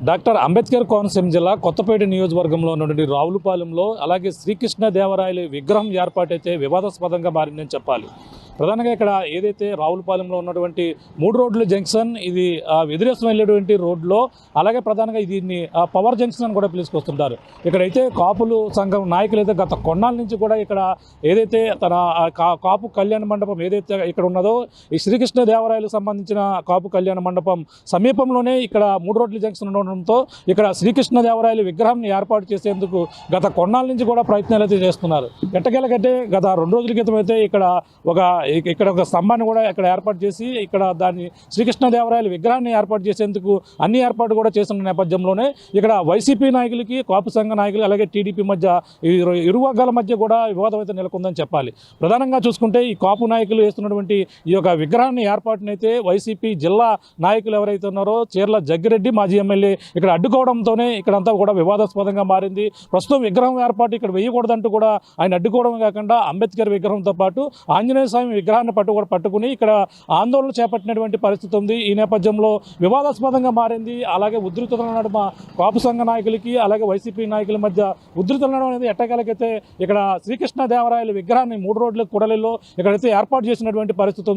Doctor Ambedkar Konaseema జిల్లా కొత్తపేట నియోజకవర్గంలో ఉన్నటువంటి రావులపాలెంలో అలాగే శ్రీకృష్ణదేవరాయల విగ్రహం ఏర్పాటైతే వివాదాస్పదంగా మారిందని చెప్పాలి. ప్రధానంగా ఇక్కడ ఏదైతే రావులపాలెంలో ఉన్నటువంటి 3 రోడ్ల జంక్షన్ ఇది ఎదురేసం వెళ్ళేటువంటి రోడ్లో, అలాగే ప్రధానంగా దీన్ని పవర్ జంక్షన్ అని కూడా పిలుచుకొస్తుంటారు. ఇక్కడైతే కాపులు సంఘం నాయకులు అయితే గత కొన్నాళ్ళ నుంచి కూడా ఇక్కడ ఏదైతే తన కాపు కళ్యాణ మండపం ఏదైతే ఇక్కడ ఉన్నదో, ఈ శ్రీకృష్ణదేవరాయలకు సంబంధించిన కాపు కళ్యాణ మండపం సమీపంలోనే ఇక్కడ 3 రోడ్ల జంక్షన్ ఉండడంతో ఇక్కడ శ్రీకృష్ణదేవరాయల విగ్రహాన్ని ఏర్పాటు చేసేందుకు గత కొన్నాళ్ళ నుంచి కూడా ప్రయత్నాలు అయితే చేస్తున్నారు. ఎట్టకేలకంటే గత 2 రోజుల క్రితం అయితే ఇక్కడ ఒక స్తంభాన్ని కూడా ఇక్కడ ఏర్పాటు చేసి ఇక్కడ దాన్ని శ్రీకృష్ణదేవరాయల విగ్రహాన్ని ఏర్పాటు చేసేందుకు అన్ని ఏర్పాటు కూడా చేస్తున్న నేపథ్యంలోనే ఇక్కడ వైసీపీ నాయకులకి, కాపు సంఘ నాయకులు, అలాగే టీడీపీ మధ్య ఇరు వర్గాల మధ్య కూడా వివాదం అయితే నెలకొందని చెప్పాలి. ప్రధానంగా చూసుకుంటే ఈ కాపు నాయకులు వేస్తున్నటువంటి ఈ యొక్క విగ్రహాన్ని ఏర్పాటునైతే వైసీపీ జిల్లా నాయకులు ఎవరైతే ఉన్నారో చీర్ల జగ్గిరెడ్డి మాజీ ఎమ్మెల్యే ఇక్కడ అడ్డుకోవడంతోనే ఇక్కడంతా కూడా వివాదాస్పదంగా మారింది. ప్రస్తుతం విగ్రహం ఏర్పాటు ఇక్కడ వేయకూడదంటూ కూడా ఆయన అడ్డుకోవడం కాకుండా అంబేద్కర్ విగ్రహంతో పాటు ఆంజనేయ స్వామి విగ్రహాన్ని పట్టుకుని ఇక్కడ ఆందోళన చేపట్టినటువంటి పరిస్థితి ఉంది. ఈ నేపథ్యంలో వివాదాస్పదంగా మారింది. అలాగే ఉధృతుల నడుమ కాపు సంఘ నాయకులకి అలాగే వైసీపీ నాయకుల మధ్య ఉధృతుల నడుమ అనేది ఎట్టకేలకైతే ఇక్కడ శ్రీకృష్ణదేవరాయల విగ్రహాన్ని 3 రోడ్ల కూడలిలో ఇక్కడైతే ఏర్పాటు చేసినటువంటి పరిస్థితి ఉంది.